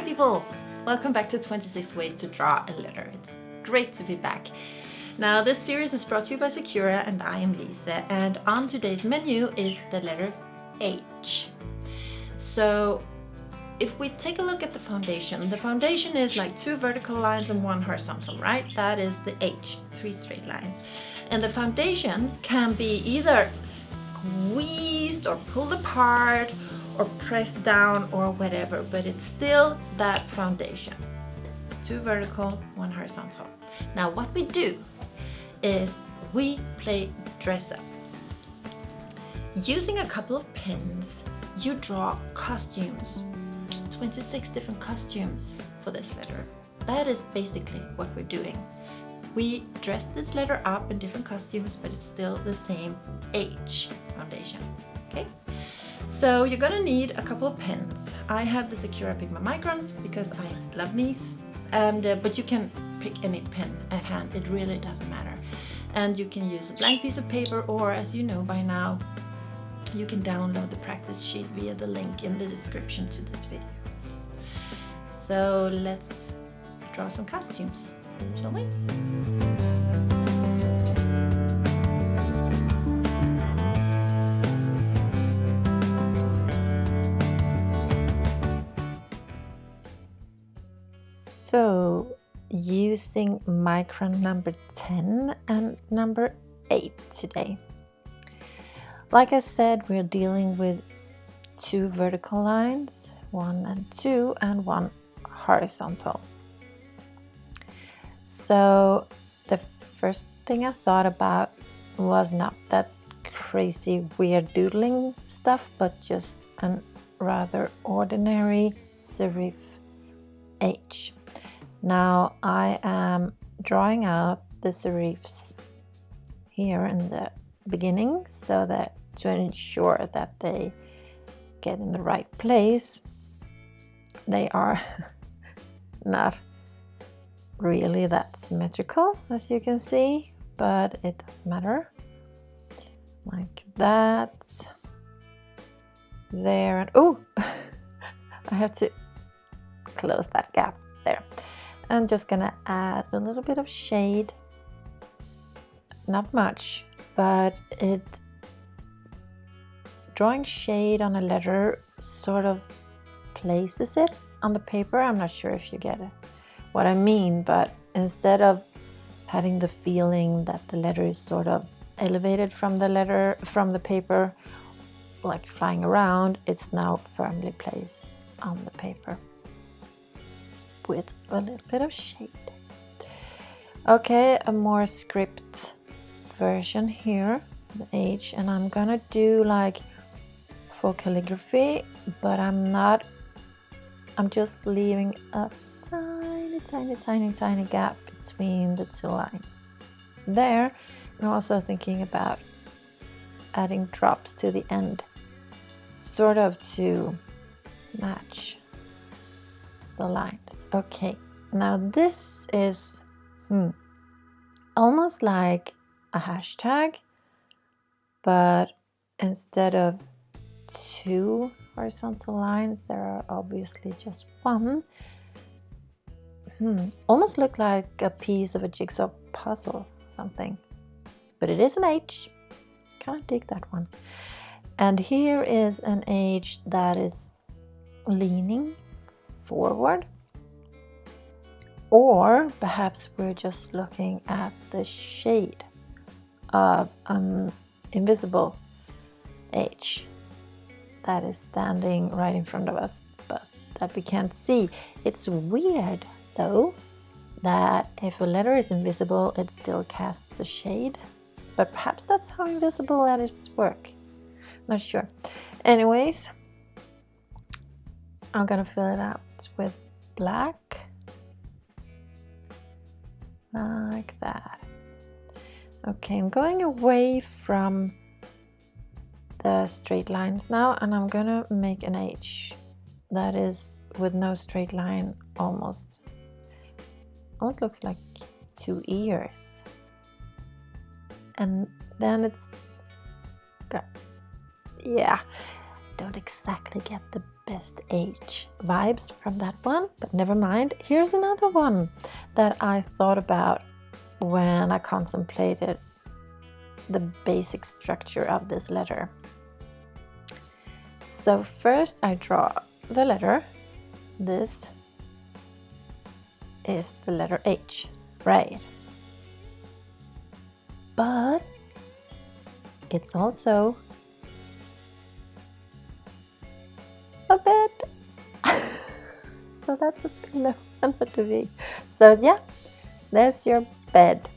Hi people! Welcome back to 26 Ways to Draw a Letter. It's great to be back. Now this series is brought to you by Secura and I am Lisa, and on today's menu is the letter H. So if we take a look at the foundation is like 2 vertical lines and 1 horizontal, right? That is the H, 3 straight lines. And the foundation can be either squeezed or pulled apart or pressed down or whatever, but it's still that foundation. 2 vertical, 1 horizontal. Now what we do is we play dress up. Using a couple of pens, you draw costumes. 26 different costumes for this letter. That is basically what we're doing. We dress this letter up in different costumes, but it's still the same H foundation. Okay? So you're gonna need a couple of pens. I have the Secura Pigma Microns because I love these, and but you can pick any pen at hand. It really doesn't matter. And you can use a blank piece of paper, or as you know by now, you can download the practice sheet via the link in the description to this video. So let's draw some costumes, shall we? So using micron number 10 and number 8 today. Like I said, we're dealing with 2 vertical lines, 1 and 2, and 1 horizontal. So the first thing I thought about was not that crazy weird doodling stuff, but just a rather ordinary serif H. Now I am drawing out the serifs here in the beginning so that to ensure that they get in the right place. They are not really that symmetrical, as you can see, but it doesn't matter. Like that. There, and oh, I have to close that gap there. I'm just gonna add a little bit of shade, not much, but drawing shade on a letter sort of places it on the paper. I'm not sure if you get it, what I mean, but instead of having the feeling that the letter is sort of elevated from the paper, like flying around, it's now firmly placed on the paper with a little bit of shade. Okay, a more script version here, the H, and I'm gonna do like full calligraphy, but I'm just leaving a tiny gap between the 2 lines there. I'm also thinking about adding drops to the end, sort of to match the lines. Okay, now this is almost like a hashtag, but instead of 2 horizontal lines, there are obviously just 1. Almost look like a piece of a jigsaw puzzle or something, but it is an H. Kind of dig that one. And here is an H that is leaning forward, or perhaps we're just looking at the shade of an invisible H that is standing right in front of us, but that we can't see. It's weird though that if a letter is invisible, it still casts a shade, but perhaps that's how invisible letters work. Not sure. Anyways, I'm gonna fill it out with black, like that. Okay, I'm going away from the straight lines now, and I'm gonna make an H that is with no straight line, almost looks like 2 ears, and then it's got, yeah, don't exactly get the best H vibes from that one, but never mind. Here's another one that I thought about when I contemplated the basic structure of this letter. So first I draw the letter. This is the letter H, right? But it's also a bed. So that's a pillow and a duvet. So yeah, there's your bed.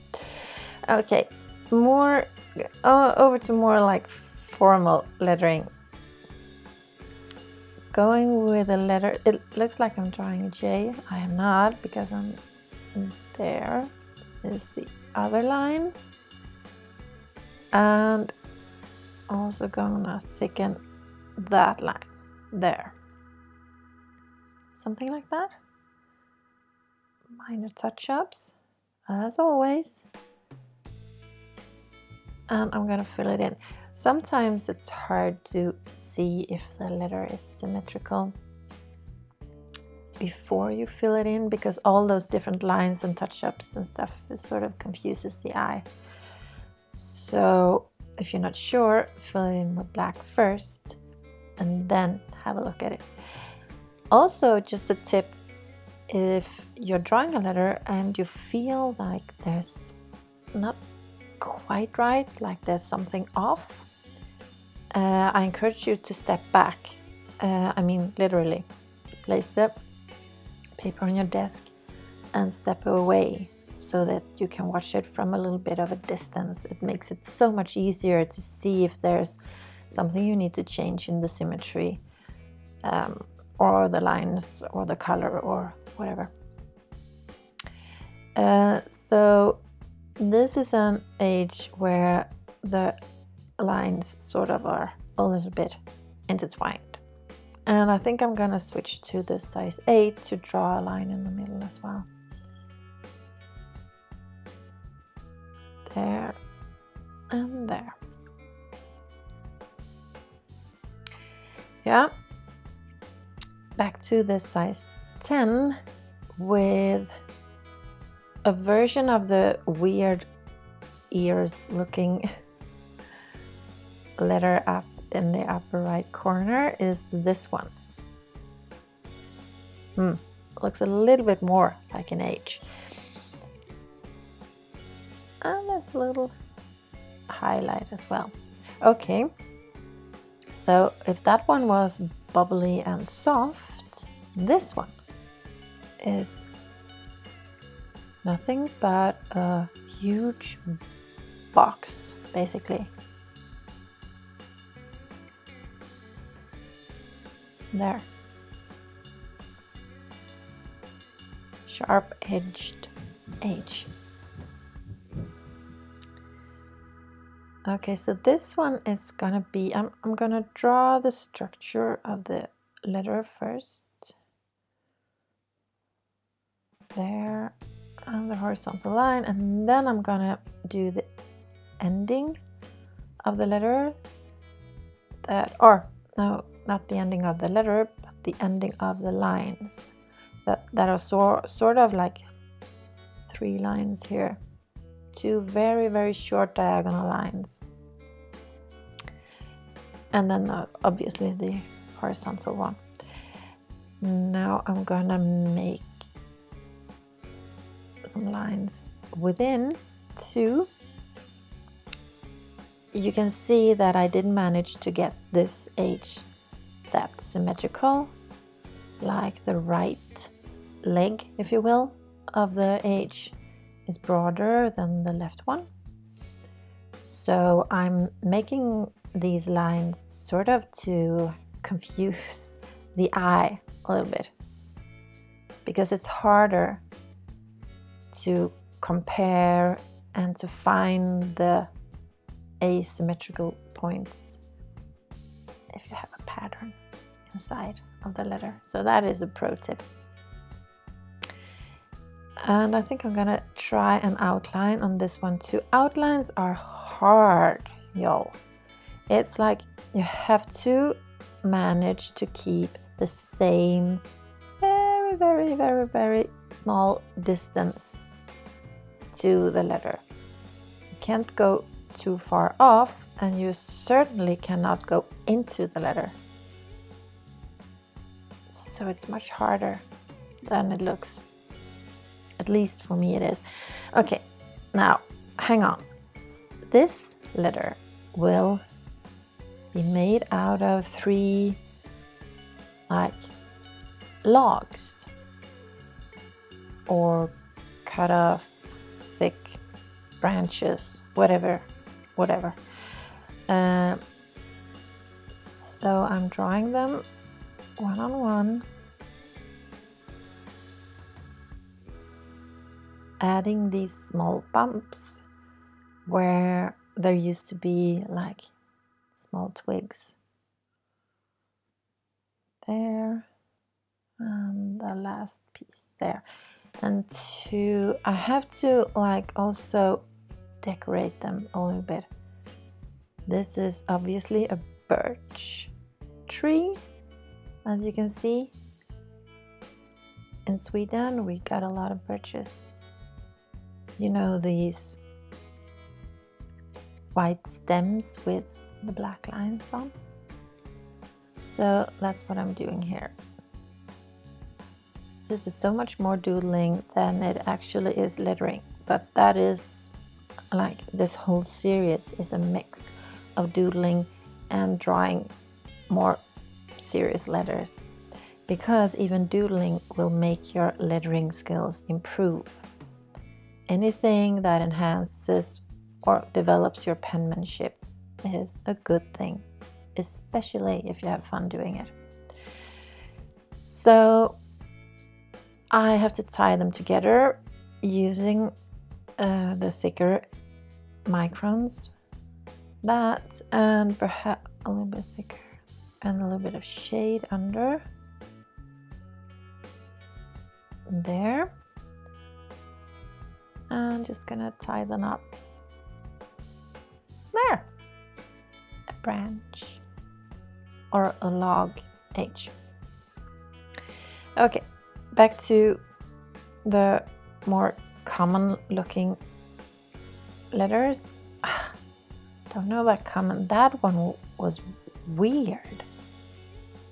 Okay, over to more like formal lettering. Going with a letter, it looks like I'm drawing a J. I am not, because I'm there is the other line. And also gonna thicken that line there. Something like that. Minor touch-ups, as always. And I'm gonna fill it in. Sometimes it's hard to see if the letter is symmetrical before you fill it in, because all those different lines and touch-ups and stuff sort of confuses the eye. So if you're not sure, fill it in with black first and then have a look at it. Also, just a tip, if you're drawing a letter and you feel like there's not quite right, like there's something off, I encourage you to step back. I mean, literally, place the paper on your desk and step away so that you can watch it from a little bit of a distance. It makes it so much easier to see if there's something you need to change in the symmetry, or the lines or the color or whatever. So this is an age where the lines sort of are a little bit intertwined. And I think I'm gonna switch to the size 8 to draw a line in the middle as well. There and there. Yeah. Back to the size 10 with a version of the weird ears looking letter up in the upper right corner is this one. Looks a little bit more like an H. And there's a little highlight as well. Okay, so if that one was bubbly and soft, this one is nothing but a huge box, basically. There. Sharp-edged H. Okay, so this one is gonna be, I'm gonna draw the structure of the letter first. There, and the horizontal line, and then I'm gonna do the ending of the letter. No, not the ending of the letter, but the ending of the lines that are sort of like 3 lines here. 2 very, very short diagonal lines. And then obviously the horizontal one. Now I'm gonna make some lines within too. You can see that I didn't manage to get this H that symmetrical, like the right leg, if you will, of the H is broader than the left one. So I'm making these lines sort of to confuse the eye a little bit, because it's harder to compare and to find the asymmetrical points if you have a pattern inside of the letter. So that is a pro tip. And I think I'm gonna try an outline on this one too. Outlines are hard, y'all. It's like you have to manage to keep the same very, very, very, very small distance to the letter. You can't go too far off, and you certainly cannot go into the letter. So it's much harder than it looks. At least for me it is. Okay, now hang on. This letter will be made out of 3 like logs or cut off thick branches, whatever. So I'm drawing them one on one, adding these small bumps where there used to be like small twigs. There, and the last piece there. And I have to like also decorate them a little bit. This is obviously a birch tree, as you can see. In Sweden we got a lot of birches. You know, these white stems with the black lines on. So that's what I'm doing here. This is so much more doodling than it actually is lettering, but that is like this whole series is a mix of doodling and drawing more serious letters, because even doodling will make your lettering skills improve. Anything that enhances or develops your penmanship is a good thing, especially if you have fun doing it. So I have to tie them together using the thicker microns, that, and perhaps a little bit thicker, and a little bit of shade under there. I'm just gonna tie the knot there. A branch or a log H. Okay, back to the more common looking letters. Don't know about common. That one was weird.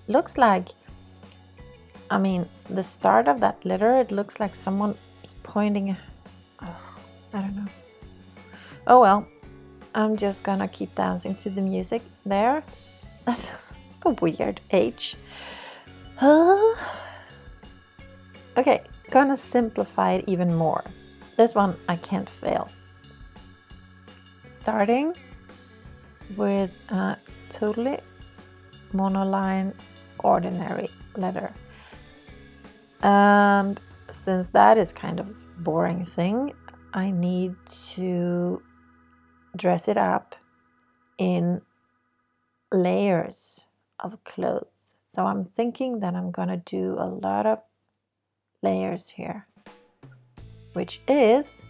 Looks like, I mean, the start of that letter, it looks like someone is pointing. I don't know. Oh well, I'm just gonna keep dancing to the music there. That's a weird H. Okay, gonna simplify it even more. This one I can't fail. Starting with a totally monoline ordinary letter. And since that is kind of boring thing, I need to dress it up in layers of clothes. So I'm thinking that I'm gonna do a lot of layers here, which is,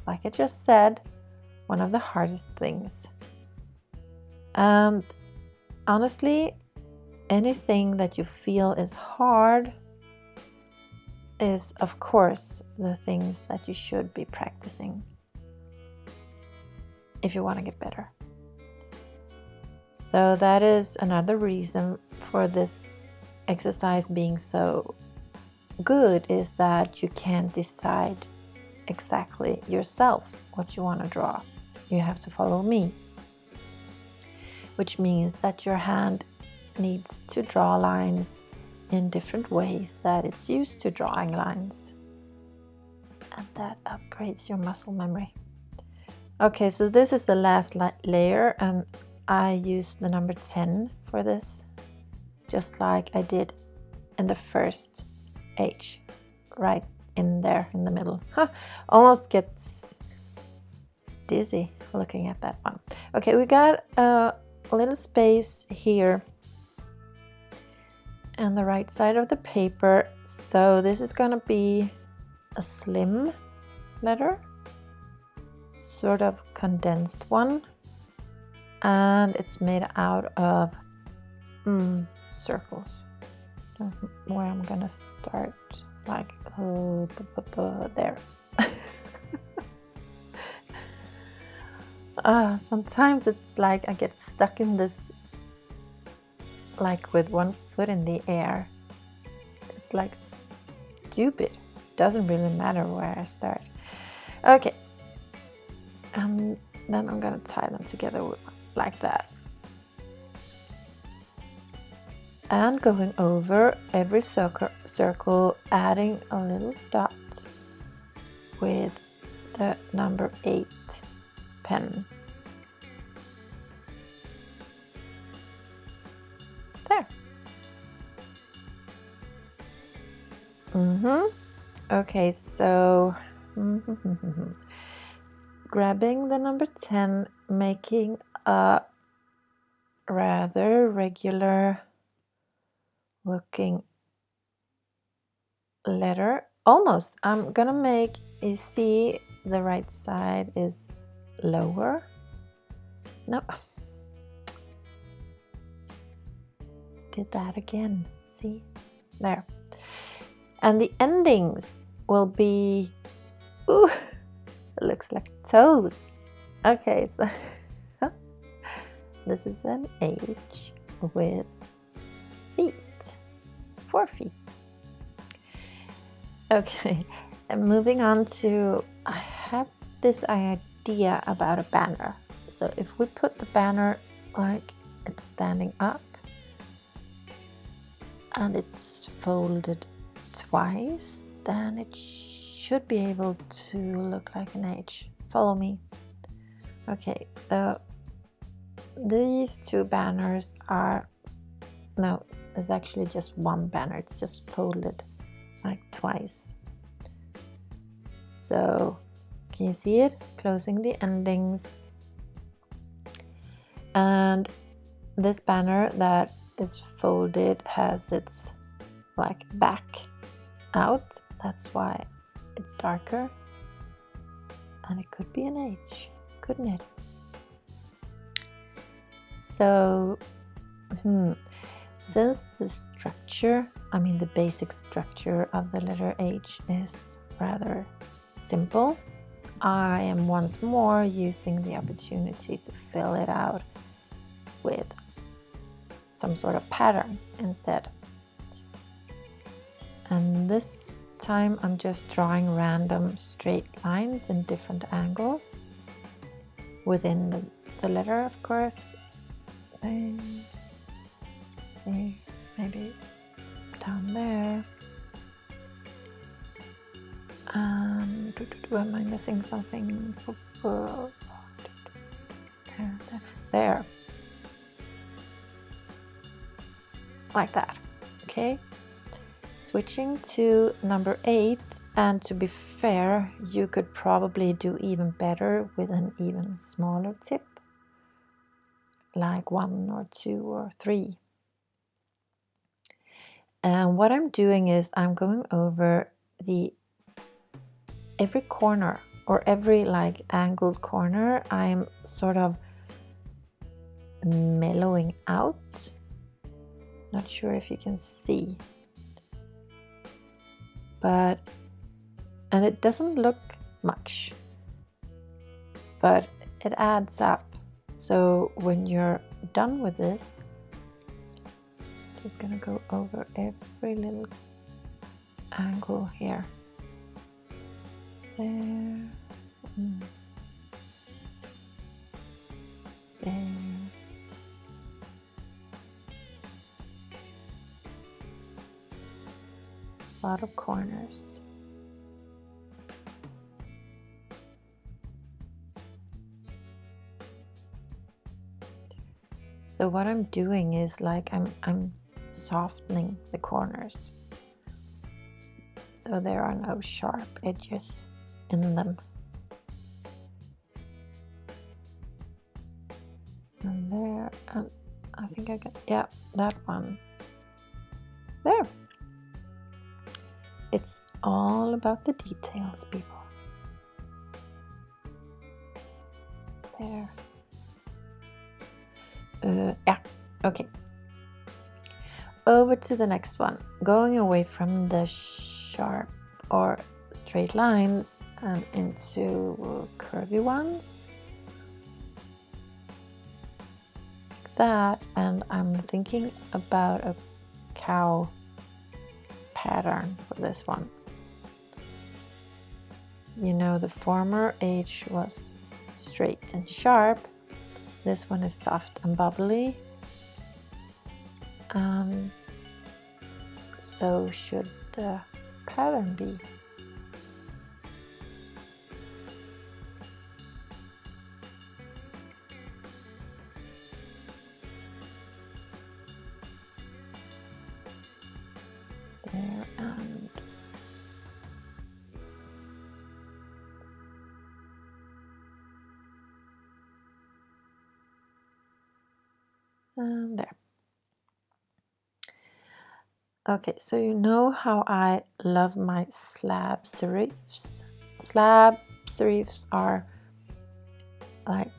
like I just said, one of the hardest things. And honestly, anything that you feel is hard is, of course, the things that you should be practicing if you want to get better. So that is another reason for this exercise being so good, is that you can't decide exactly yourself what you want to draw. You have to follow me, which means that your hand needs to draw lines in different ways that it's used to drawing lines, and that upgrades your muscle memory. Okay, so this is the last layer, and I used the number 10 for this, just like I did in the first H, right in there in the middle. Almost gets dizzy looking at that one. Okay, we got a little space here on the right side of the paper, so this is gonna be a slim letter, sort of condensed one, and it's made out of circles. where I'm gonna start, like there. Sometimes it's like I get stuck in this, like with one foot in the air. It's like stupid. Doesn't really matter where I start. Okay, and then I'm gonna tie them together like that. And going over every circle, adding a little dot with the number 8 pen. There. Okay, so grabbing the number 10, making a rather regular looking letter. Almost. I'm gonna make, you see the right side is lower. No. Did that again. See? There. And the endings will be, ooh, it looks like toes. Okay, so this is an H with feet, 4 feet. Okay, and moving on to, I have this idea about a banner. So if we put the banner like it's standing up and it's folded twice, then it should be able to look like an H. Follow me. Okay, so these 2 banners are, no, it's actually just one banner. It's just folded like twice. So can you see it? Closing the endings. And this banner that is folded has its like back out. That's why it's darker. And it could be an H, couldn't it? So, since the structure, I mean the basic structure of the letter H is rather simple, I am once more using the opportunity to fill it out with some sort of pattern instead. And this time I'm just drawing random straight lines in different angles within the letter, of course. Maybe down there. And am I missing something? There. Like that. Okay. Switching to number 8, and to be fair, you could probably do even better with an even smaller tip, like 1 or 2 or 3. And what I'm doing is I'm going over every corner or every like angled corner. I'm sort of mellowing out. Not sure if you can see. And it doesn't look much, but it adds up. So when you're done with this, just gonna go over every little angle here. There. There. A lot of corners. So what I'm doing is like I'm softening the corners, so there are no sharp edges in them. And there, and I think I got, yeah, that one. There. It's all about the details, people. There. Yeah, okay. over to the next one, going away from the sharp or straight lines and into curvy ones. Like that, and I'm thinking about a cow pattern for this one. You know, the former H was straight and sharp. This one is soft and bubbly. So should the pattern be. There and there. Okay, so you know how I love my slab serifs. Slab serifs are like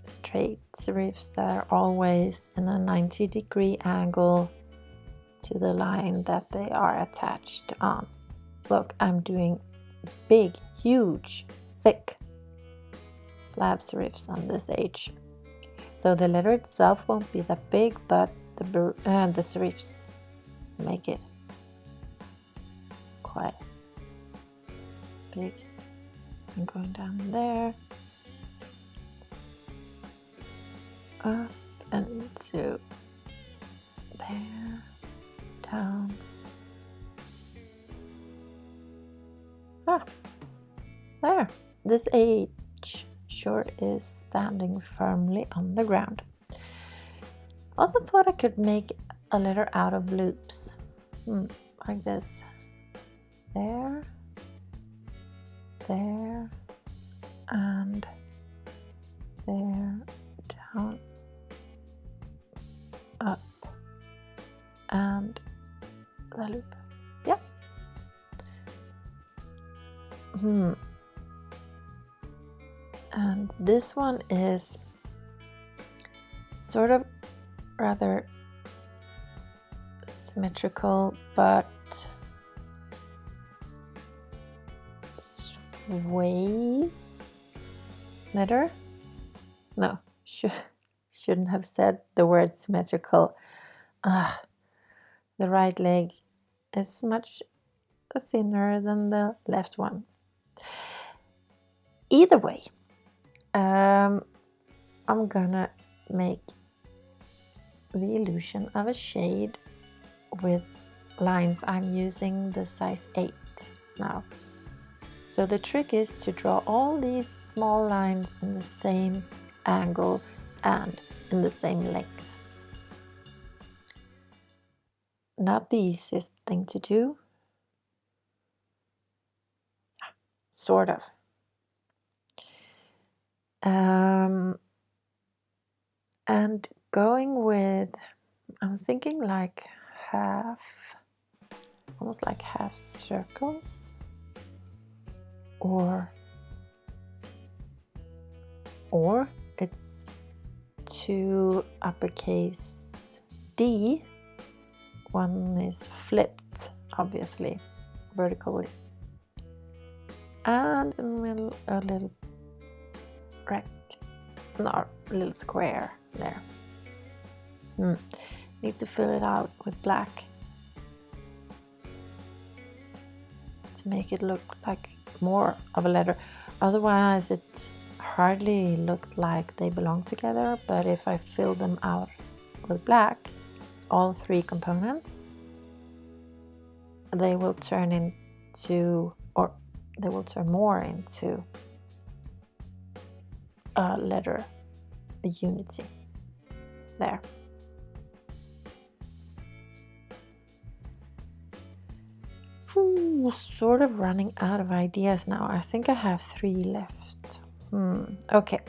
straight serifs that are always in a 90-degree angle to the line that they are attached on. Look, I'm doing big, huge, thick slab serifs on this H. So the letter itself won't be that big, but the serifs make it quite big. I'm going down there, up and into there, down. There. This H short is standing firmly on the ground. Also thought I could make a letter out of loops, like this. There, there, and there, down, up, and the loop. Yep. And this one is sort of rather symmetrical, but sway letter. No, shouldn't have said the word symmetrical. The right leg is much thinner than the left one. Either way, I'm gonna make the illusion of a shade with lines. I'm using the size 8 now. So the trick is to draw all these small lines in the same angle and in the same length. Not the easiest thing to do. Sort of. And going with, I'm thinking like almost like half circles, or it's 2 uppercase D, one is flipped, obviously, vertically, and in the middle a little little square there. Need to fill it out with black to make it look like more of a letter. Otherwise it hardly looked like they belong together, but if I fill them out with black, all 3 components, they will turn into, or they will turn more into a letter, a unity. There. Sort of running out of ideas now. I think I have 3 left. Okay.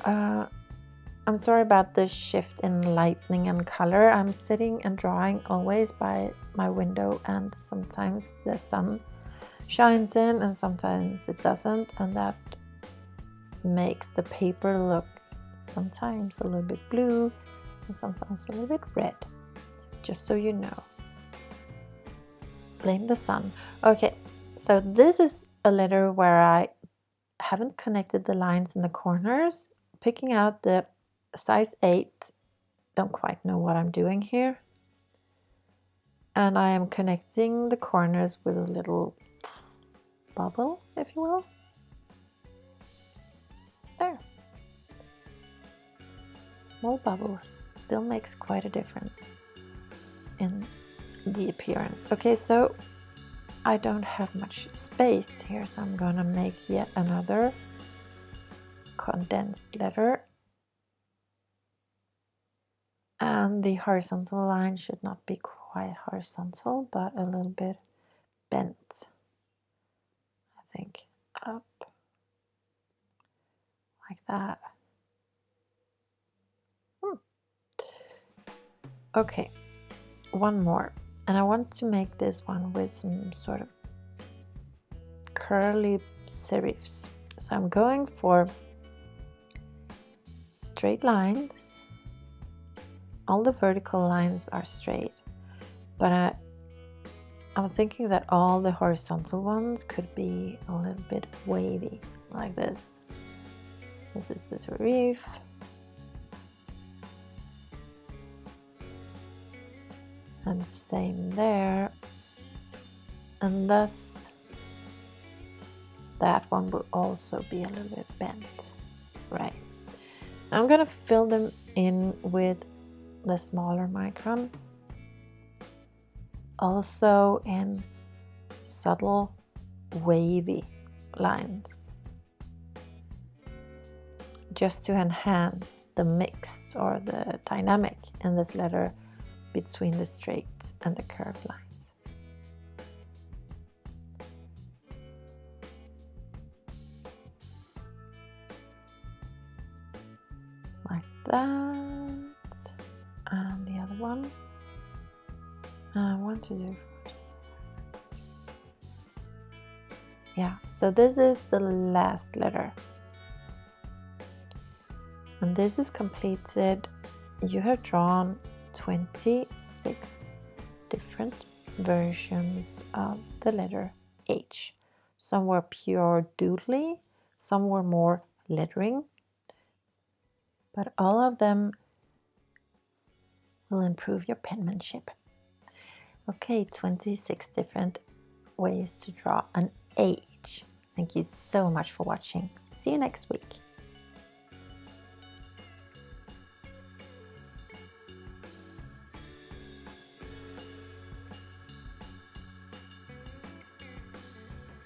I'm sorry about the shift in lighting and color. I'm sitting and drawing always by my window, and sometimes the sun shines in and sometimes it doesn't, and that makes the paper look sometimes a little bit blue and sometimes a little bit red, just so you know. Blame the sun. Okay, so this is a letter where I haven't connected the lines in the corners. Picking out the size 8, don't quite know what I'm doing here. And I am connecting the corners with a little bubble, if you will. There. Small bubbles still makes quite a difference in the appearance. Okay, so I don't have much space here, so I'm gonna make yet another condensed letter. And the horizontal line should not be quite horizontal, but a little bit bent. I think up like that. Okay, one more. And I want to make this one with some sort of curly serifs. So I'm going for straight lines. All the vertical lines are straight, but I'm thinking that all the horizontal ones could be a little bit wavy, like this. This is the serif. And same there. And thus, that one will also be a little bit bent. Right. I'm gonna fill them in with the smaller micron. Also in subtle wavy lines, just to enhance the mix or the dynamic in this letter between the straight and the curved lines. Like that. And the other one. 1, 2, 3, 4, 6. Yeah, so this is the last letter. And this is completed. You have drawn 26 different versions of the letter H. Some were pure doodly, some were more lettering, but all of them will improve your penmanship. Okay, 26 different ways to draw an H. Thank you so much for watching. See you next week.